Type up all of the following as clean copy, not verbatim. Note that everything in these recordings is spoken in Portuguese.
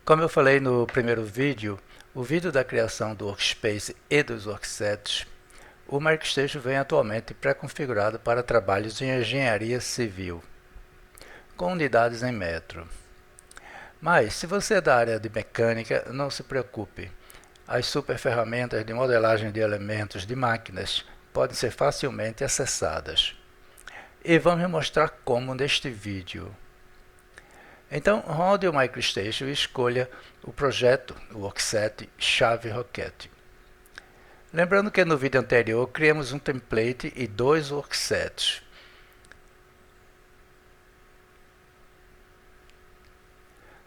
Como eu falei no primeiro vídeo, o vídeo da criação do Workspace e dos Worksets, o MicroStation vem atualmente pré-configurado para trabalhos de engenharia civil, com unidades em metro. Mas, se você é da área de mecânica, não se preocupe. As super ferramentas de modelagem de elementos de máquinas podem ser facilmente acessadas. E vamos mostrar como neste vídeo. Então, rode o MicroStation e escolha o projeto, o Workset Chave Rocket. Lembrando que no vídeo anterior criamos um template e dois worksets.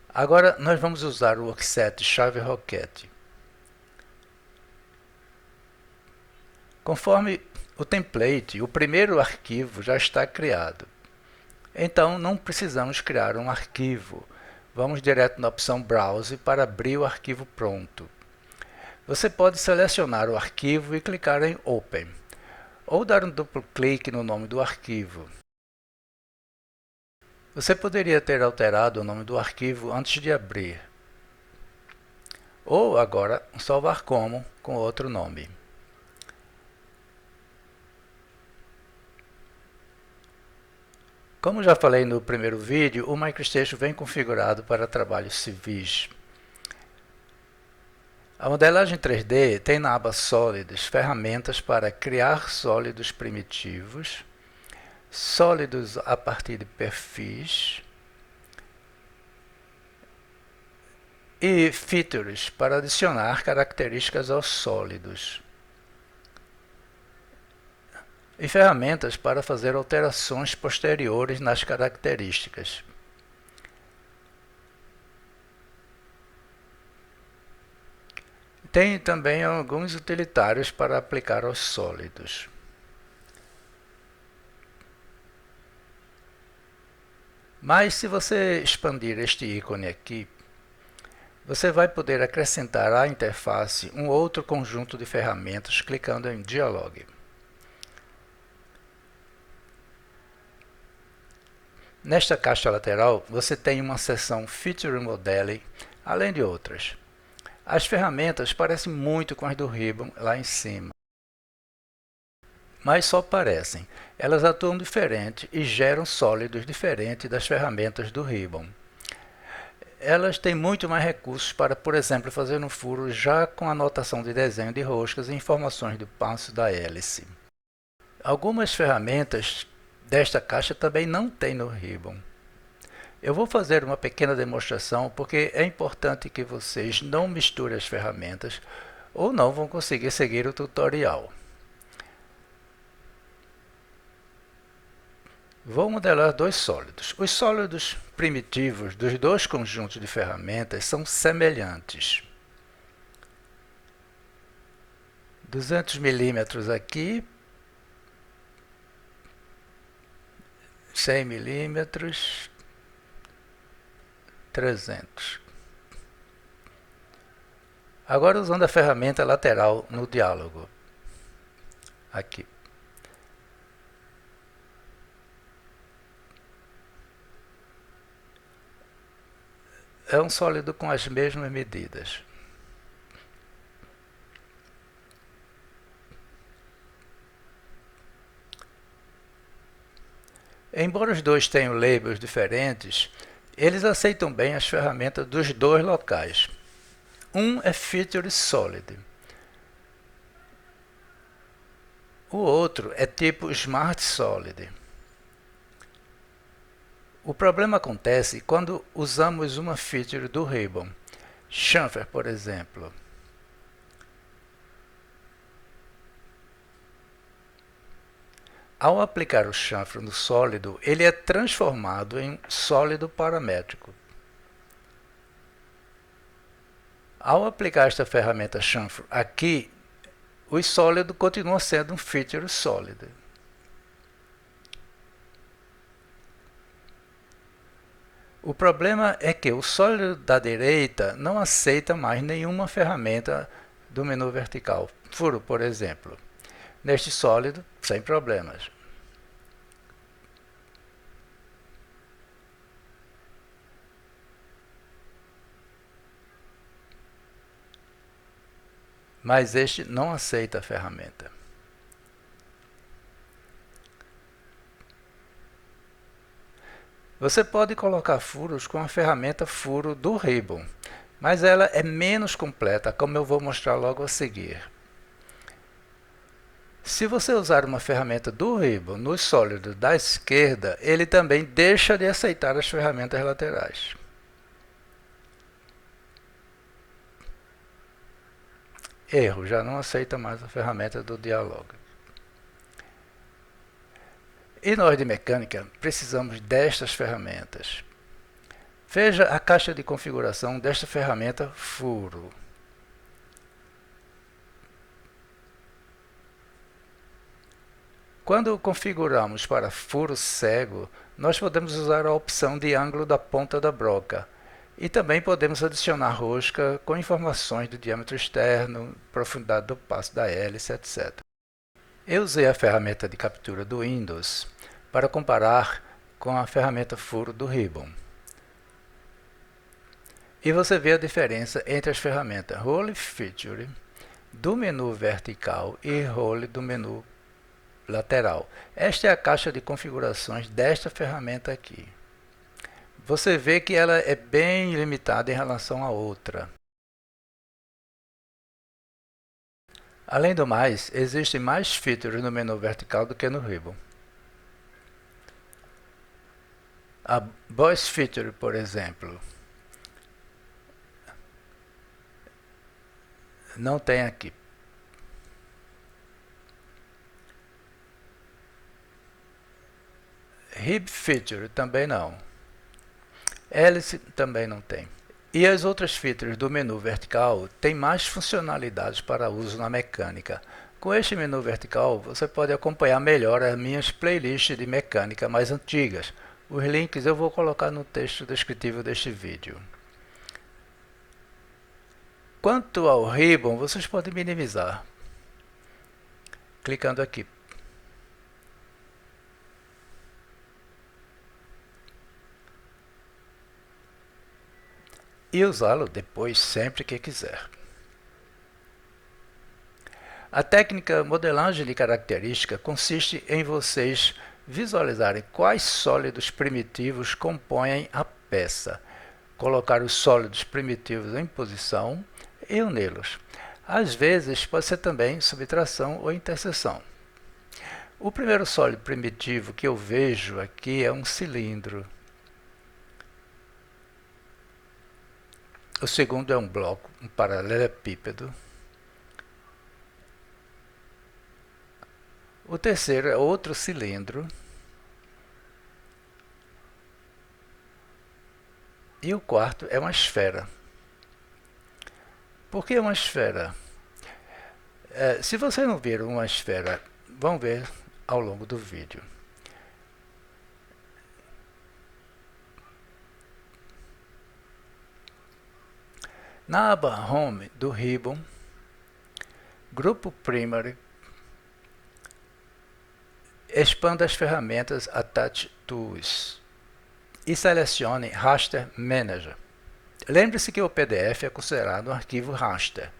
Agora nós vamos usar o workset Chave Rocket. Conforme o template, o primeiro arquivo já está criado. Então não precisamos criar um arquivo. Vamos direto na opção Browse para abrir o arquivo pronto. Você pode selecionar o arquivo e clicar em Open, ou dar um duplo clique no nome do arquivo. Você poderia ter alterado o nome do arquivo antes de abrir, ou agora salvar como com outro nome. Como já falei no primeiro vídeo, o MicroStation vem configurado para trabalhos civis. A modelagem 3D tem na aba Sólidos ferramentas para criar sólidos primitivos, sólidos a partir de perfis e features para adicionar características aos sólidos. E ferramentas para fazer alterações posteriores nas características. Tem também alguns utilitários para aplicar aos sólidos. Mas se você expandir este ícone aqui, você vai poder acrescentar à interface um outro conjunto de ferramentas clicando em Dialog. Nesta caixa lateral, você tem uma seção Feature Modeling, além de outras. As ferramentas parecem muito com as do Ribbon lá em cima. Mas só parecem. Elas atuam diferente e geram sólidos diferentes das ferramentas do Ribbon. Elas têm muito mais recursos para, por exemplo, fazer um furo já com anotação de desenho de roscas e informações do passo da hélice. Algumas ferramentas desta caixa também não tem no Ribbon. Eu vou fazer uma pequena demonstração porque é importante que vocês não misturem as ferramentas ou não vão conseguir seguir o tutorial. Vou modelar dois sólidos. Os sólidos primitivos dos dois conjuntos de ferramentas são semelhantes. 200 milímetros aqui, 100 milímetros, 300. Agora usando a ferramenta lateral no diálogo. Aqui. É um sólido com as mesmas medidas. Embora os dois tenham labels diferentes, eles aceitam bem as ferramentas dos dois locais. Um é Feature Solid. O outro é tipo Smart Solid. O problema acontece quando usamos uma feature do Ribbon, chamfer, por exemplo. Ao aplicar o chanfre no sólido, ele é transformado em sólido paramétrico. Ao aplicar esta ferramenta chanfre aqui, o sólido continua sendo um feature sólido. O problema é que o sólido da direita não aceita mais nenhuma ferramenta do menu vertical. Furo, por exemplo. Neste sólido, sem problemas. mas este não aceita a ferramenta. Você pode colocar furos com a ferramenta furo do Ribbon, mas ela é menos completa, como eu vou mostrar logo a seguir. Se você usar uma ferramenta do Ribbon no sólido da esquerda, ele também deixa de aceitar as ferramentas laterais. Erro, já não aceita mais a ferramenta do Dialog. E nós de mecânica precisamos destas ferramentas. Veja a caixa de configuração desta ferramenta furo. Quando configuramos para furo cego, nós podemos usar a opção de ângulo da ponta da broca. E também podemos adicionar rosca com informações de diâmetro externo, profundidade do passo da hélice, etc. Eu usei a ferramenta de captura do Windows para comparar com a ferramenta furo do Ribbon. E você vê a diferença entre as ferramentas Role Feature do menu vertical e Role do menu lateral. Esta é a caixa de configurações desta ferramenta aqui. Você vê que ela é bem limitada em relação à outra. Além do mais, existem mais features no menu vertical do que no Ribbon. A Voice Feature, por exemplo, não tem aqui. Rib Feature também não. Hélice também não tem. E as outras features do menu vertical têm mais funcionalidades para uso na mecânica. Com este menu vertical, você pode acompanhar melhor as minhas playlists de mecânica mais antigas. Os links eu vou colocar no texto descritivo deste vídeo. Quanto ao Ribbon, vocês podem minimizar, clicando aqui. E usá-lo depois sempre que quiser. A técnica modelagem de característica consiste em vocês visualizarem quais sólidos primitivos compõem a peça, colocar os sólidos primitivos em posição e uni-los. Às vezes pode ser também subtração ou interseção. O primeiro sólido primitivo que eu vejo aqui é um cilindro. O segundo é um bloco, um paralelepípedo. O terceiro é outro cilindro. E o quarto é uma esfera. Por que uma esfera? Se você não vir uma esfera, vão ver ao longo do vídeo. Na aba Home do Ribbon, Grupo Primary, expanda as ferramentas Attach Tools e selecione Raster Manager. Lembre-se que o PDF é considerado um arquivo raster.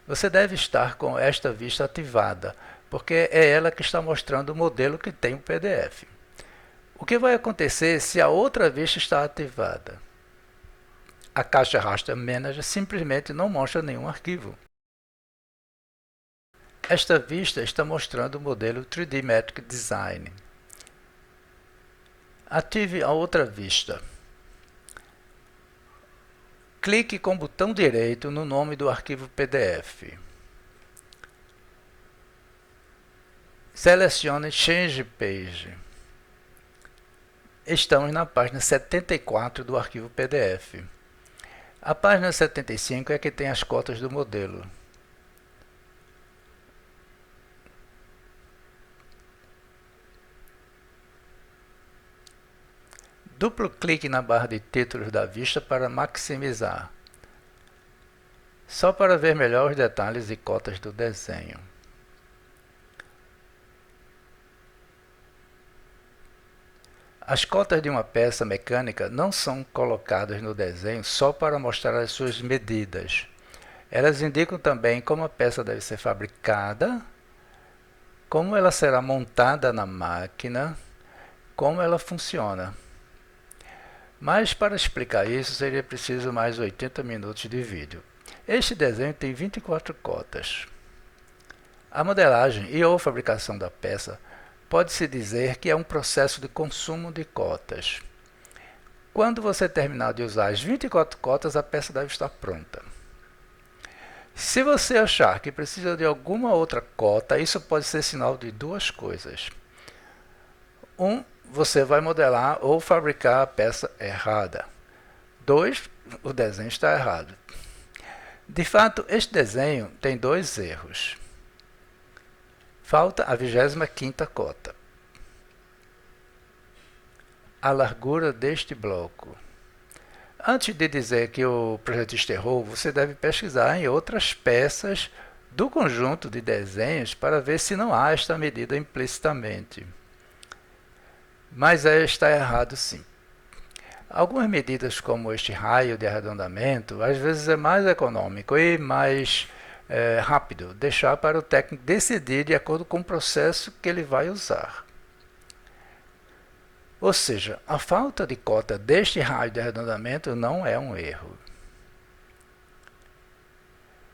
Você deve estar com esta vista ativada, porque é ela que está mostrando o modelo que tem o PDF. O que vai acontecer se a outra vista está ativada? A caixa Raster Manager simplesmente não mostra nenhum arquivo. Esta vista está mostrando o modelo 3D Matrix Design. Ative a outra vista. Clique com o botão direito no nome do arquivo PDF. Selecione Change Page. Estamos na página 74 do arquivo PDF. A página 75 é a que tem as cotas do modelo. Duplo clique na barra de títulos da vista para maximizar. Só para ver melhor os detalhes e cotas do desenho. As cotas de uma peça mecânica não são colocadas no desenho só para mostrar as suas medidas. Elas indicam também como a peça deve ser fabricada, como ela será montada na máquina, como ela funciona. Mas para explicar isso seria preciso mais 80 minutos de vídeo. Este desenho tem 24 cotas. A modelagem e ou fabricação da peça pode-se dizer que é um processo de consumo de cotas. Quando você terminar de usar as 24 cotas, a peça deve estar pronta. Se você achar que precisa de alguma outra cota, isso pode ser sinal de duas coisas. Você vai modelar ou fabricar a peça errada. 2, o desenho está errado. De fato, este desenho tem dois erros. Falta a 25ª cota. A largura deste bloco. Antes de dizer que o projetista errou, você deve pesquisar em outras peças do conjunto de desenhos para ver se não há esta medida implicitamente. Mas está errado sim. Algumas medidas como este raio de arredondamento, às vezes é mais econômico e mais rápido deixar para o técnico decidir de acordo com o processo que ele vai usar. Ou seja, a falta de cota deste raio de arredondamento não é um erro.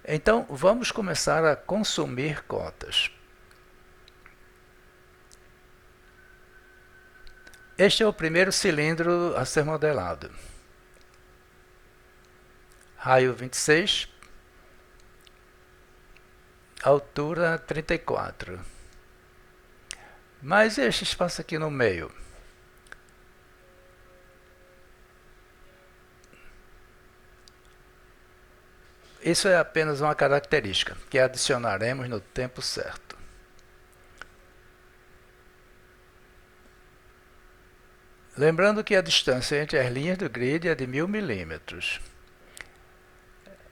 Então, vamos começar a consumir cotas. Este é o primeiro cilindro a ser modelado. Raio 26, altura 34. Mas este espaço aqui no meio? Isso é apenas uma característica que adicionaremos no tempo certo. Lembrando que a distância entre as linhas do grid é de 1000 milímetros.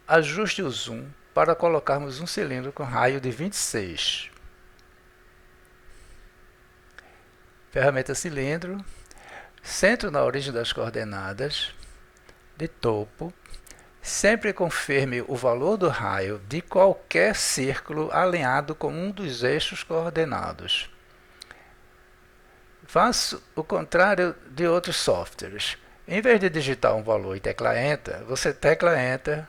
Ajuste o zoom para colocarmos um cilindro com raio de 26. Ferramenta cilindro, centro na origem das coordenadas, de topo. Sempre confirme o valor do raio de qualquer círculo alinhado com um dos eixos coordenados. Faça o contrário de outros softwares. Em vez de digitar um valor e tecla Enter, você tecla Enter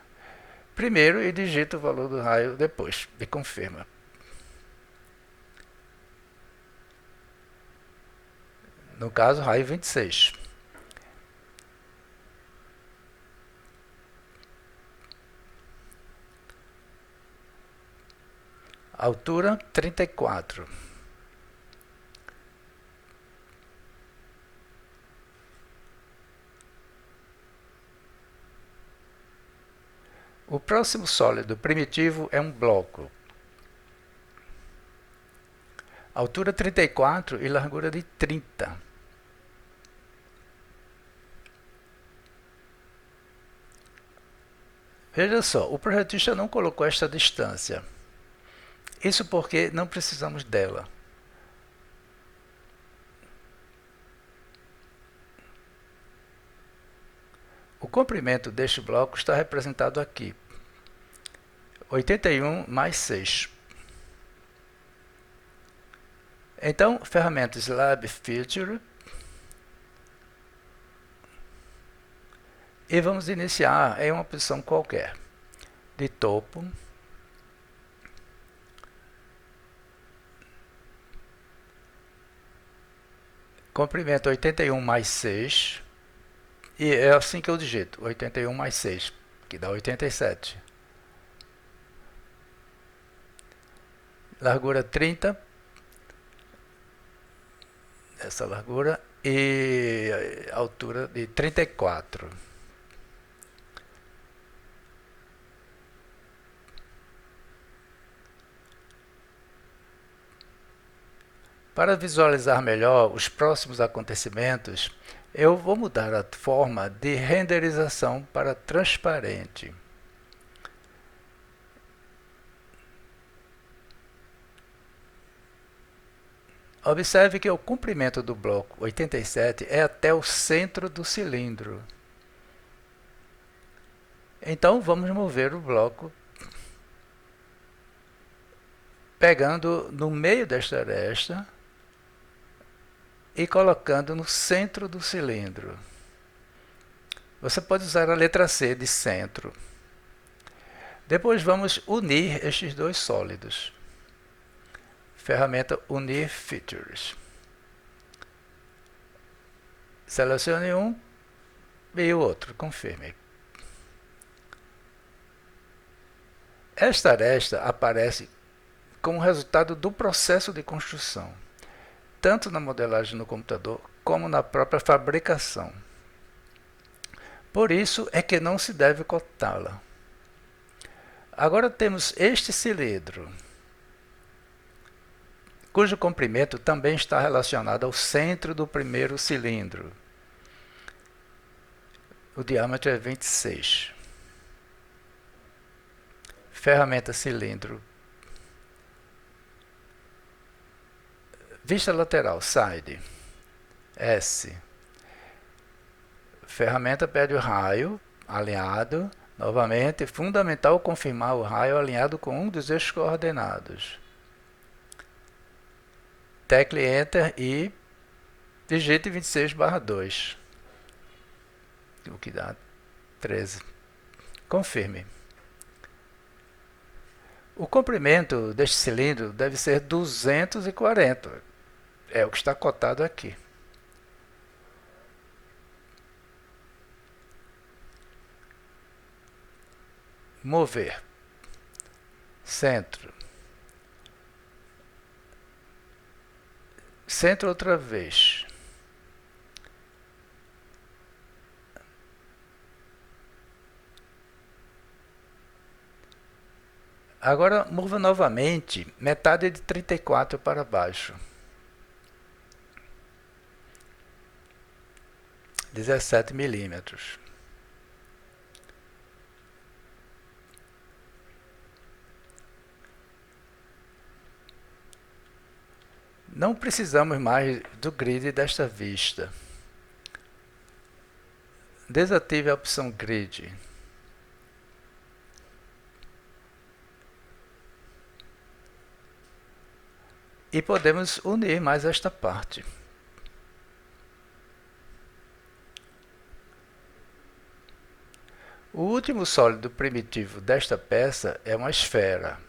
primeiro e digita o valor do raio depois e confirma. No caso, raio 26. Altura 34. O próximo sólido primitivo é um bloco. Altura 34 e largura de 30. Veja só, o projetista não colocou esta distância. Isso porque não precisamos dela. O comprimento deste bloco está representado aqui. 81 mais 6. Então, ferramenta Slab Feature. E vamos iniciar em uma posição qualquer. De topo. Comprimento 81 mais 6. E é assim que eu digito, 81 mais 6, que dá 87. Largura 30. Essa largura. E altura de 34. Para visualizar melhor os próximos acontecimentos, eu vou mudar a forma de renderização para transparente. Observe que o comprimento do bloco 87 é até o centro do cilindro. Então, vamos mover o bloco pegando no meio desta aresta e colocando no centro do cilindro. Você pode usar a letra C de centro. Depois vamos unir estes dois sólidos. Ferramenta Unir Features. Selecione um e o outro, confirme. Esta aresta aparece como resultado do processo de construção, tanto na modelagem no computador como na própria fabricação. Por isso é que não se deve cortá-la. Agora temos este cilindro, cujo comprimento também está relacionado ao centro do primeiro cilindro. O diâmetro é 26. Ferramenta cilindro. Vista lateral, side. S. Ferramenta pede o raio alinhado. Novamente, fundamental confirmar o raio alinhado com um dos eixos coordenados. Tecle Enter e digite 26/2. O que dá 13. Confirme. O comprimento deste cilindro deve ser 240. É o que está cotado aqui. Mover. Centro. Centro outra vez. Agora mova novamente metade de 34 para baixo. 17 milímetros. Não precisamos mais do grid desta vista. Desative a opção Grid. E podemos unir mais esta parte. O último sólido primitivo desta peça é uma esfera.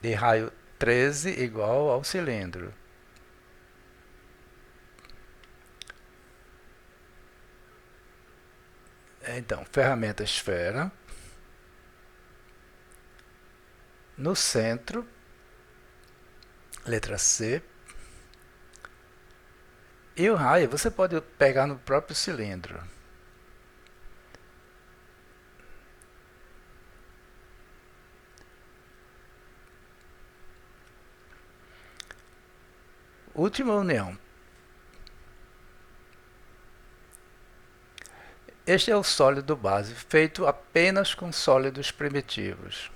De raio 13 igual ao cilindro. Então, ferramenta esfera. No centro, letra C. E o raio você pode pegar no próprio cilindro. Última união. Este é o sólido base, feito apenas com sólidos primitivos.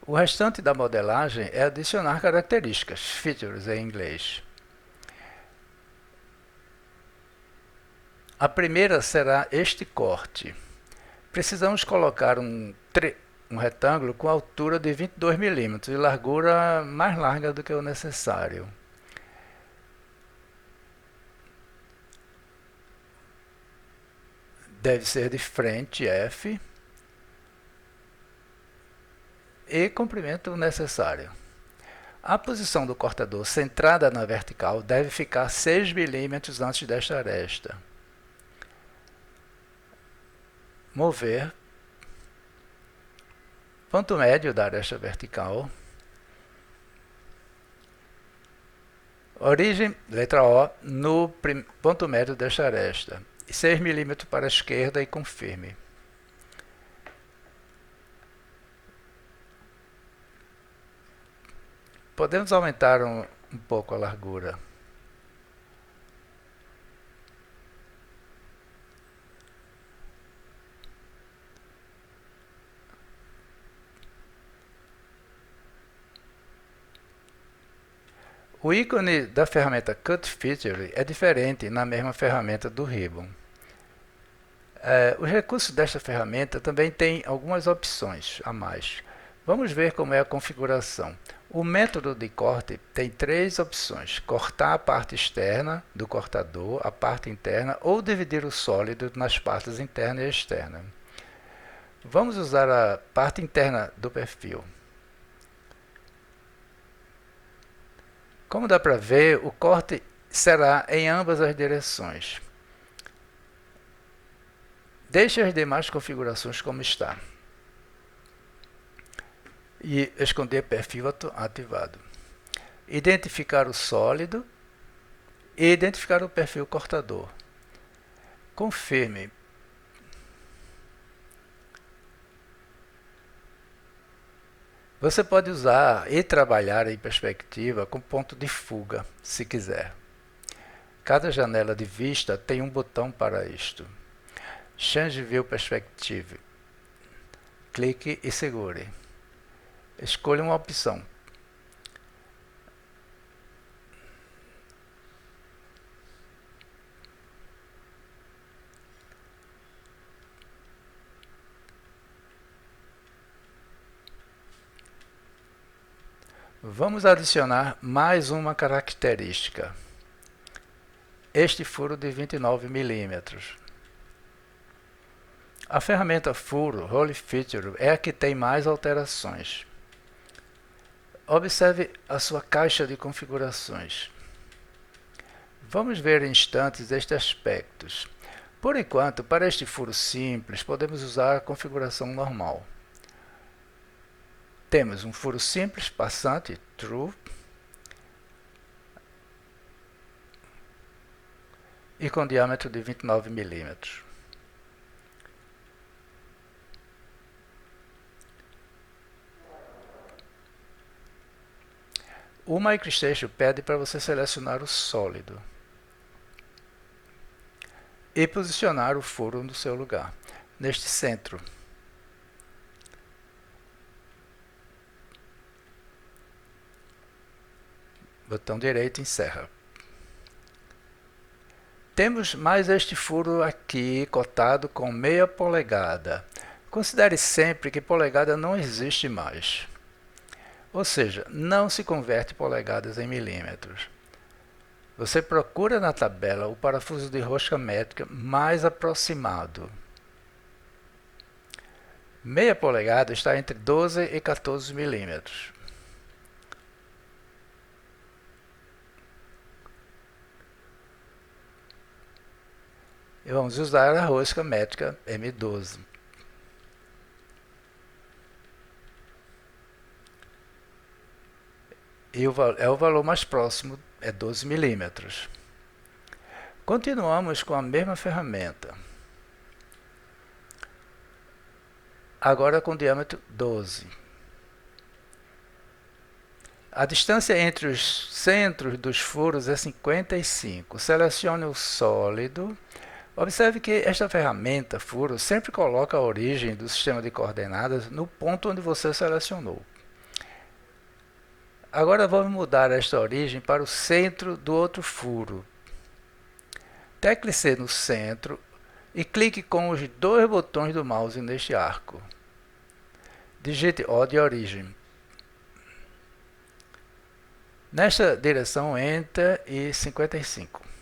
O restante da modelagem é adicionar características, features em inglês. A primeira será este corte. Precisamos colocar um retângulo com altura de 22 milímetros e largura mais larga do que o necessário. Deve ser de frente, F. E comprimento necessário. A posição do cortador centrada na vertical deve ficar 6 milímetros antes desta aresta. Mover. Ponto médio da aresta vertical. Origem, letra O, no ponto médio desta aresta. 6 milímetros para a esquerda e confirme. Podemos aumentar um pouco a largura. O ícone da ferramenta Cut Feature é diferente na mesma ferramenta do Ribbon. Os recursos desta ferramenta também têm algumas opções a mais. Vamos ver como é a configuração. O método de corte tem 3 opções: cortar a parte externa do cortador, a parte interna ou dividir o sólido nas partes interna e externa. Vamos usar a parte interna do perfil. Como dá para ver, o corte será em ambas as direções. Deixe as demais configurações como está. E esconder perfil ativado. Identificar o sólido e identificar o perfil cortador. Confirme. Você pode usar e trabalhar em perspectiva com ponto de fuga, se quiser. Cada janela de vista tem um botão para isto. Change View Perspective. Clique e segure. Escolha uma opção. Vamos adicionar mais uma característica. Este furo de 29 milímetros. A ferramenta Furo Hole Feature é a que tem mais alterações. Observe a sua caixa de configurações. Vamos ver em instantes estes aspectos. Por enquanto, para este furo simples, podemos usar a configuração normal. Temos um furo simples passante, True, e com diâmetro de 29 milímetros. O MicroStation pede para você selecionar o sólido e posicionar o furo no seu lugar, neste centro. Botão direito encerra. Temos mais este furo aqui cotado com meia polegada. Considere sempre que polegada não existe mais. Ou seja, não se converte polegadas em milímetros. Você procura na tabela o parafuso de rosca métrica mais aproximado. Meia polegada está entre 12 e 14 milímetros. E vamos usar a rosca métrica M12. E é o valor mais próximo, é 12 milímetros. Continuamos com a mesma ferramenta. Agora com diâmetro 12. A distância entre os centros dos furos é 55. Selecione o sólido. Observe que esta ferramenta Furo sempre coloca a origem do sistema de coordenadas no ponto onde você selecionou. Agora vamos mudar esta origem para o centro do outro furo. Tecle C no centro e clique com os 2 botões do mouse neste arco. Digite O de origem. Nesta direção, Enter e 55.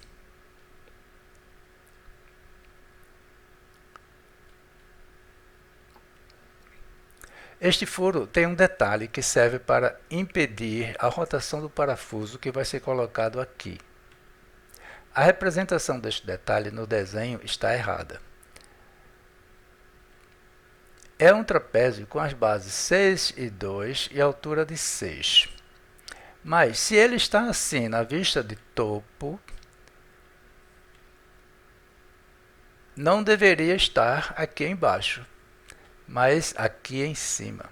Este furo tem um detalhe que serve para impedir a rotação do parafuso que vai ser colocado aqui. A representação deste detalhe no desenho está errada. É um trapézio com as bases 6 e 2 e altura de 6. Mas se ele está assim na vista de topo, não deveria estar aqui embaixo, mas aqui em cima.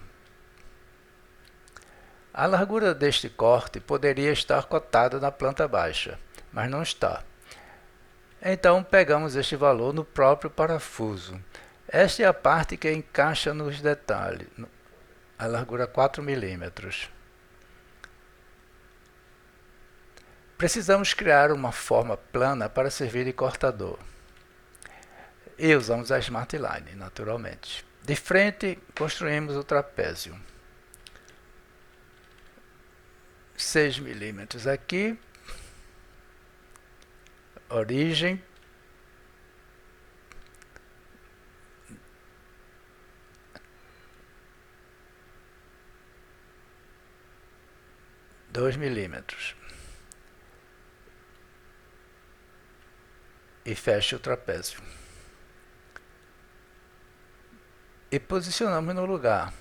A largura deste corte poderia estar cotada na planta baixa, mas não está. Então pegamos este valor no próprio parafuso. Esta é a parte que encaixa nos detalhes, a largura 4 milímetros. Precisamos criar uma forma plana para servir de cortador. e usamos a Smart Line, naturalmente. De frente, construímos o trapézio. 6 milímetros aqui, origem, dois milímetros, e fecha o trapézio. E posicionamos no lugar.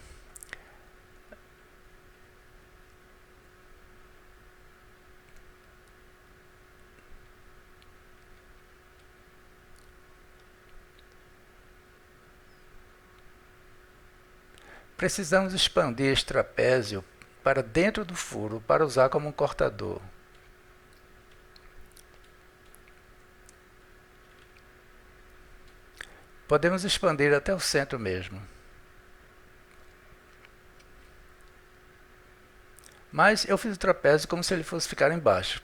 Precisamos expandir este trapézio para dentro do furo para usar como um cortador. Podemos expandir até o centro mesmo. Mas eu fiz o trapézio como se ele fosse ficar embaixo.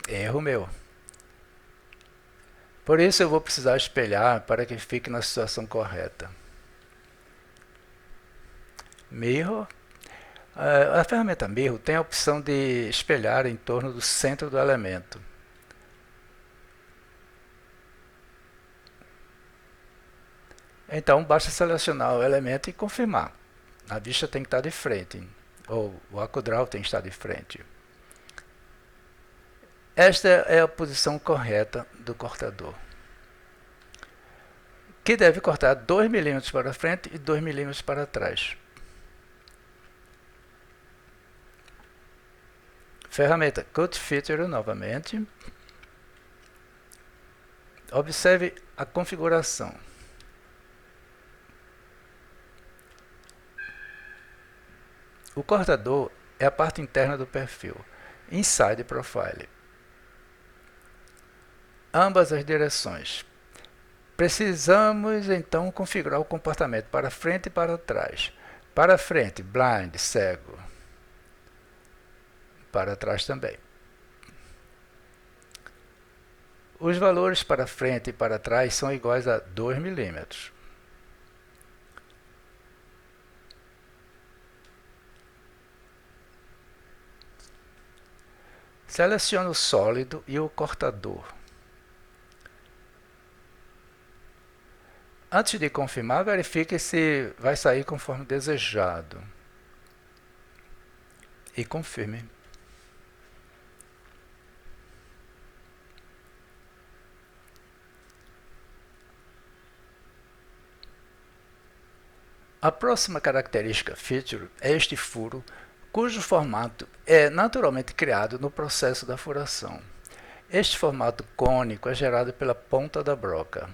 Erro meu. Por isso eu vou precisar espelhar para que fique na situação correta. Mirror. A ferramenta Mirror tem a opção de espelhar em torno do centro do elemento. Então basta selecionar o elemento e confirmar. A vista tem que estar de frente, ou o ArcoDraw tem que estar de frente. Esta é a posição correta do cortador, que deve cortar 2 mm para frente e 2 mm para trás. Ferramenta Cut Feature novamente. Observe a configuração. O cortador é a parte interna do perfil, Inside Profile. Ambas as direções. Precisamos então configurar o comportamento para frente e para trás. Para frente, blind, cego. Para trás também. Os valores para frente e para trás são iguais a 2 mm. Selecione o sólido e o cortador. Antes de confirmar, verifique se vai sair conforme desejado. E confirme. A próxima característica feature é este furo, cujo formato é naturalmente criado no processo da furação. Este formato cônico é gerado pela ponta da broca.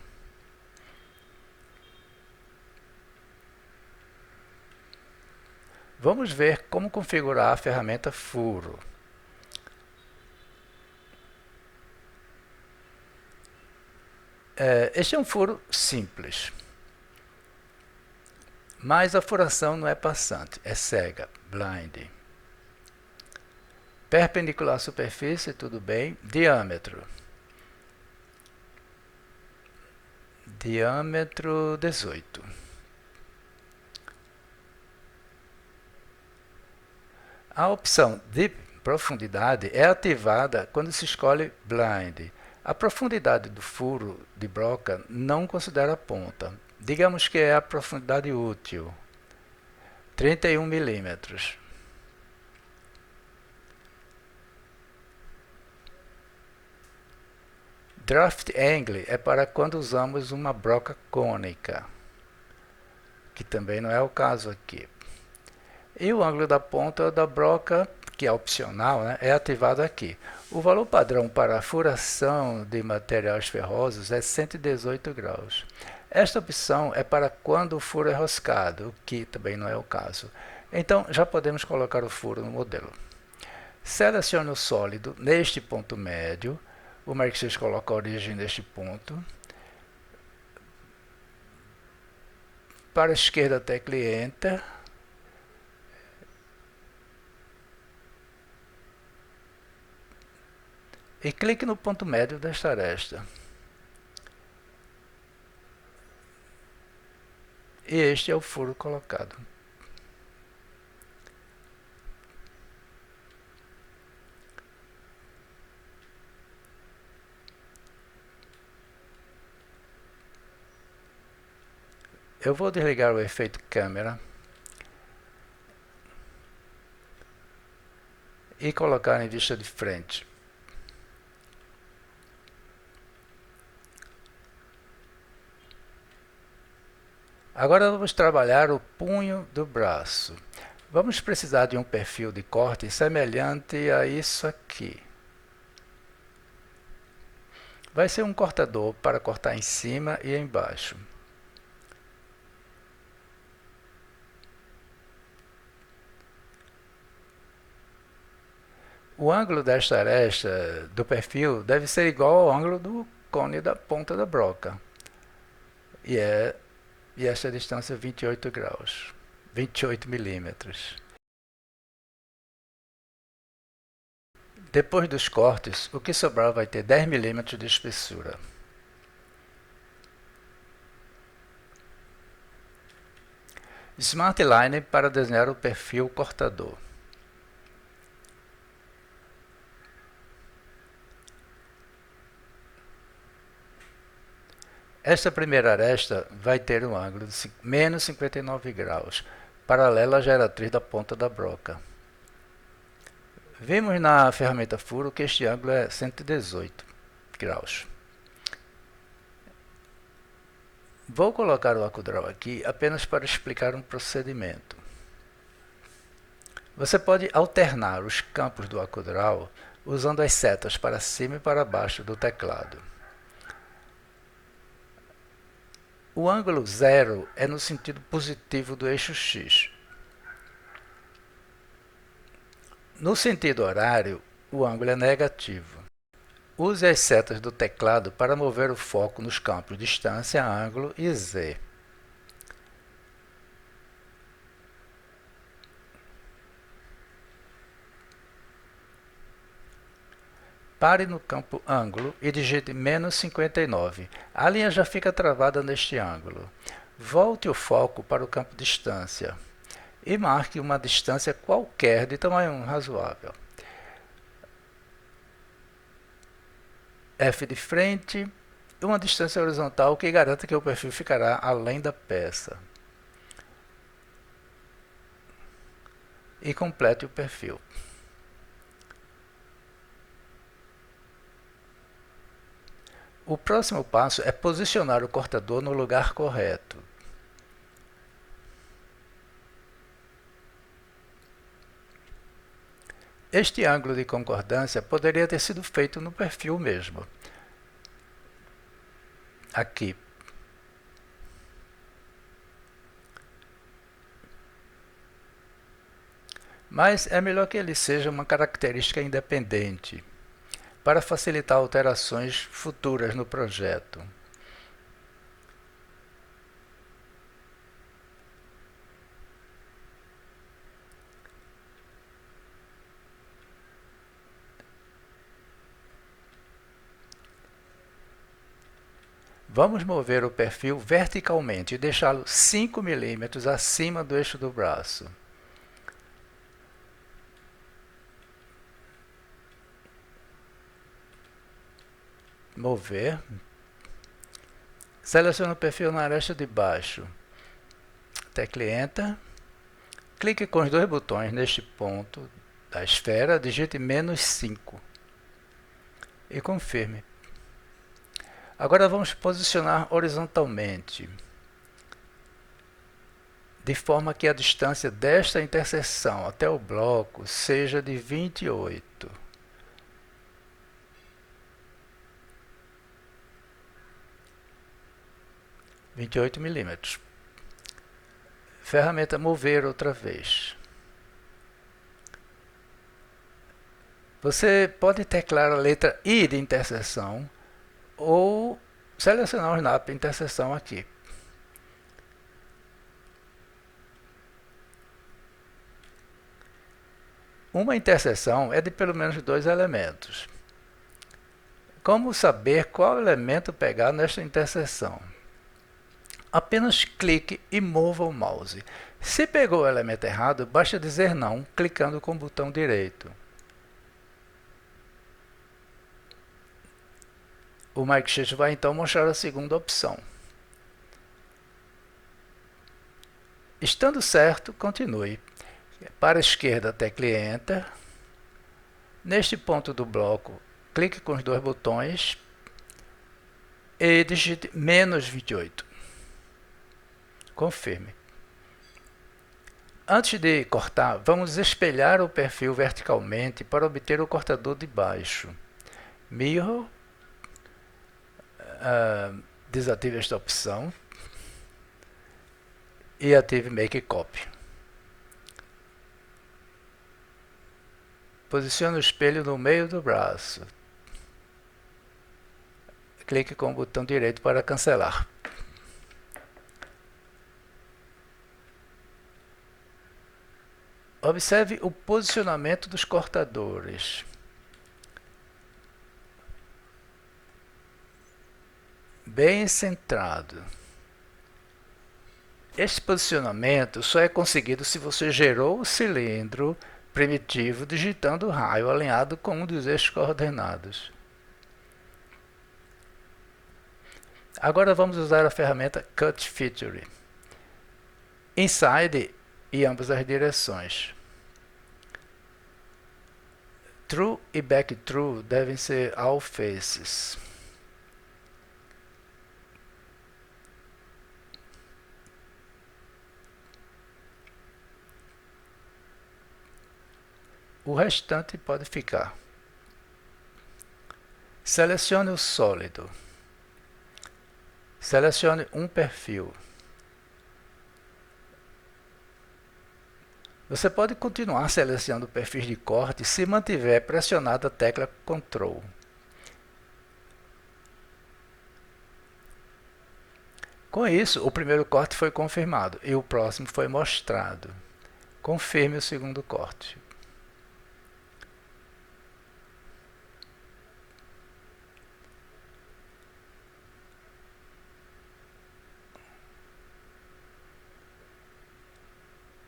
Vamos ver como configurar a ferramenta Furo. Este é um furo simples, mas a furação não é passante, é cega, blind. Perpendicular à superfície, tudo bem. Diâmetro. Diâmetro 18. A opção de profundidade é ativada quando se escolhe blind. A profundidade do furo de broca não considera a ponta. Digamos que é a profundidade útil, 31 milímetros. Draft Angle é para quando usamos uma broca cônica, que também não é o caso aqui. E o ângulo da ponta da broca, que é opcional, né, é ativado aqui. O valor padrão para a furação de materiais ferrosos é 118 graus. Esta opção é para quando o furo é roscado, o que também não é o caso. Então, já podemos colocar o furo no modelo. Selecione o sólido neste ponto médio. O Mark6 coloca a origem neste ponto. Para a esquerda, tecle Enter. E clique no ponto médio desta aresta. E este é o furo colocado. Eu vou desligar o efeito câmera e colocar em vista de frente. Agora vamos trabalhar o punho do braço. Vamos precisar de um perfil de corte semelhante a isso aqui. Vai ser um cortador para cortar em cima e embaixo. O ângulo desta aresta do perfil deve ser igual ao ângulo do cone da ponta da broca. E esta distância é 28 graus, 28 milímetros. Depois dos cortes, o que sobrar vai ter 10 milímetros de espessura. Smart Line para desenhar o perfil cortador. Esta primeira aresta vai ter um ângulo de menos 59 graus, paralela à geratriz da ponta da broca. Vimos na ferramenta furo que este ângulo é 118 graus. Vou colocar o AcuDraw aqui apenas para explicar um procedimento. Você pode alternar os campos do AcuDraw usando as setas para cima e para baixo do teclado. O ângulo 0 é no sentido positivo do eixo X. No sentido horário, o ângulo é negativo. Use as setas do teclado para mover o foco nos campos distância, ângulo e Z. Pare no campo ângulo e digite menos 59. A linha já fica travada neste ângulo. Volte o foco para o campo distância e marque uma distância qualquer de tamanho razoável. F de frente e uma distância horizontal que garanta que o perfil ficará além da peça. E complete o perfil. O próximo passo é posicionar o cortador no lugar correto. Este ângulo de concordância poderia ter sido feito no perfil mesmo. Aqui. Mas é melhor que ele seja uma característica independente, para facilitar alterações futuras no projeto. Vamos mover o perfil verticalmente e deixá-lo 5 milímetros acima do eixo do braço. Mover. Selecione o perfil na aresta de baixo. Tecle Enter. Clique com os dois botões neste ponto da esfera, digite menos 5 e confirme. Agora vamos posicionar horizontalmente, de forma que a distância desta interseção até o bloco seja de 28. milímetros. Ferramenta mover outra vez. Você pode teclar a letra I de interseção ou selecionar o snap interseção aqui. Uma interseção é de pelo menos 2 elementos. Como saber qual elemento pegar nesta interseção? Apenas clique e mova o mouse. Se pegou o elemento errado, basta dizer não, clicando com o botão direito. O Microsoft vai então mostrar a segunda opção. Estando certo, continue. Para a esquerda, tecle Enter. Neste ponto do bloco, clique com os dois botões e digite -28. Confirme. Antes de cortar, vamos espelhar o perfil verticalmente para obter o cortador de baixo. Mirror. Desative esta opção e ative Make Copy. Posicione o espelho no meio do braço. Clique com o botão direito para cancelar. Observe o posicionamento dos cortadores. Bem centrado. Este posicionamento só é conseguido se você gerou o cilindro primitivo digitando o raio alinhado com um dos eixos coordenados. Agora vamos usar a ferramenta Cut Feature. Inside e ambas as direções. True e Back True devem ser all faces. O restante pode ficar. Selecione o sólido. Selecione um perfil. Você pode continuar selecionando perfis de corte se mantiver pressionada a tecla Ctrl. Com isso, o primeiro corte foi confirmado e o próximo foi mostrado. Confirme o segundo corte.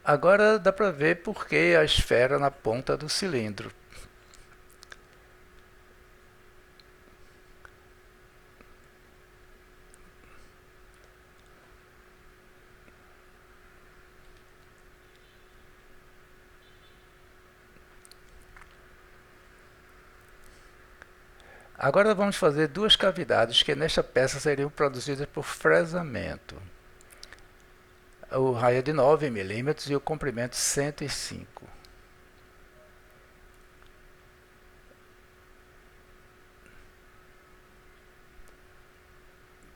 Agora dá para ver por que a esfera na ponta do cilindro. Agora vamos fazer duas cavidades que nesta peça seriam produzidas por fresamento. O raio é de 9 mm e o comprimento 105.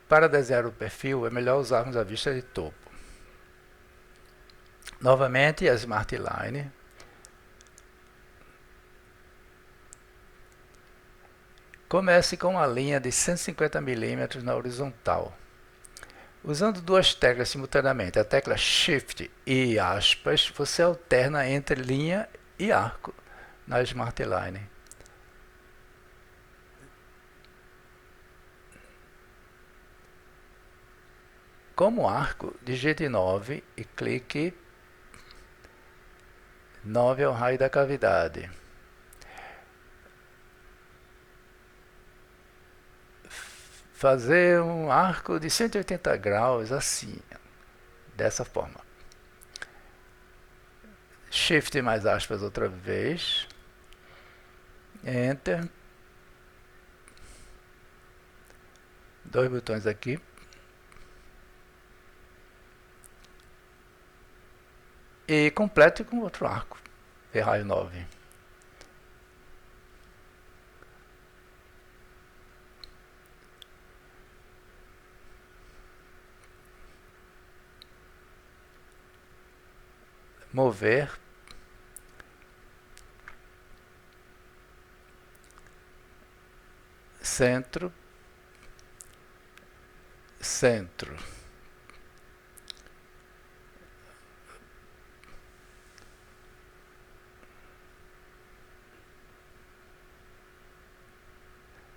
Para desenhar o perfil, é melhor usarmos a vista de topo. Novamente, a Smart Line. Comece com uma linha de 150 mm na horizontal. Usando duas teclas simultaneamente, a tecla Shift e aspas, você alterna entre linha e arco na Smart Line. Como arco, digite 9 e clique 9 é o raio da cavidade. Fazer um arco de 180 graus assim, dessa forma. Shift mais aspas outra vez. Enter. Dois botões aqui. E complete com outro arco. E raio 9. Mover. Centro. Centro.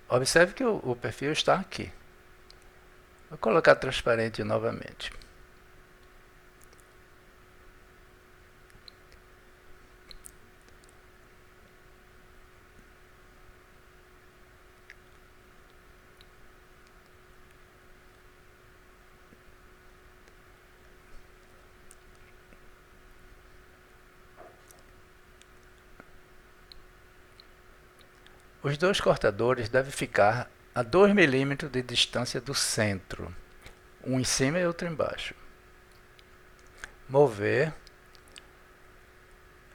Observe que o perfil está aqui. Vou colocar transparente novamente. Os dois cortadores devem ficar a 2 milímetros de distância do centro, um em cima e outro embaixo. Mover,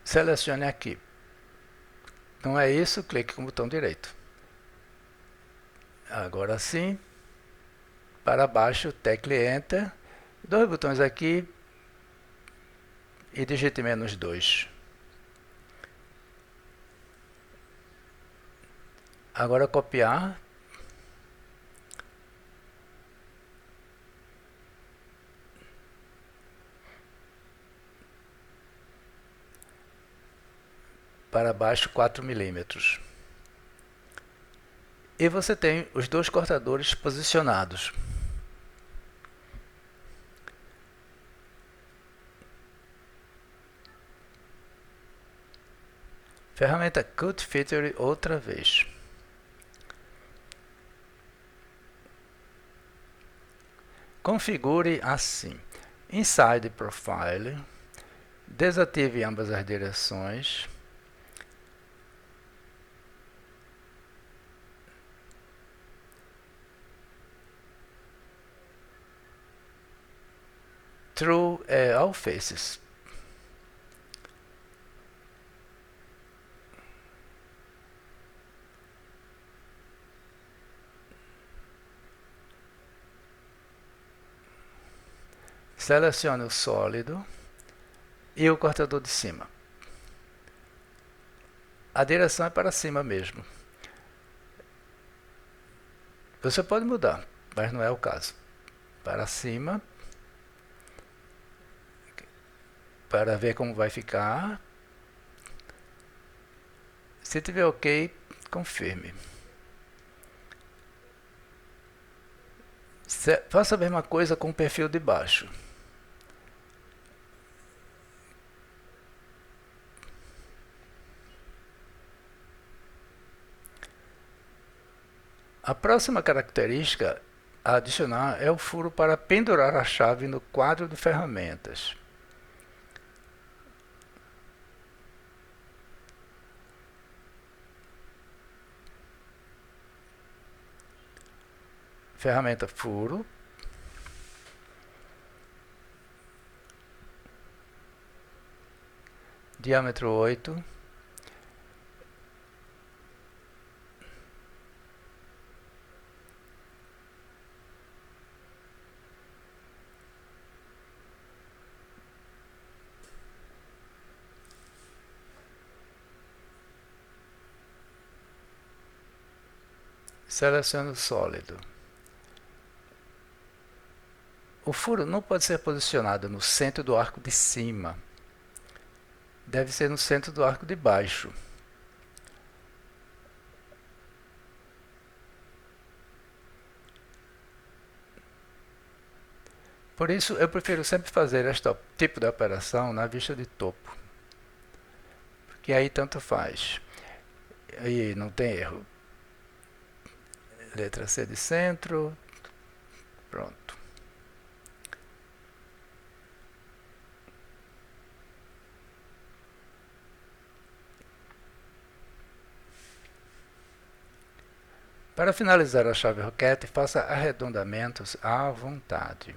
selecione aqui. Não é isso, clique com o botão direito. Agora sim, para baixo, tecle Enter, 2 botões aqui e digite -2. Agora copiar. Para baixo 4 milímetros. E você tem os dois cortadores posicionados. Ferramenta Cut Feature outra vez. Configure assim. Inside Profile. Desative ambas as direções. True All Faces. Selecione o sólido e o cortador de cima. A direção é para cima mesmo. Você pode mudar, mas não é o caso. Para cima, para ver como vai ficar. Se tiver ok, confirme. Faça a mesma coisa com o perfil de baixo. A próxima característica a adicionar é o furo para pendurar a chave no quadro de ferramentas. Ferramenta furo. Diâmetro 8. Selecione o sólido. O furo não pode ser posicionado no centro do arco de cima. Deve ser no centro do arco de baixo. Por isso, eu prefiro sempre fazer este tipo de operação na vista de topo. Porque aí tanto faz. Aí não tem erro. Letra C de centro. Pronto. Para finalizar a chave Roquette, faça arredondamentos à vontade.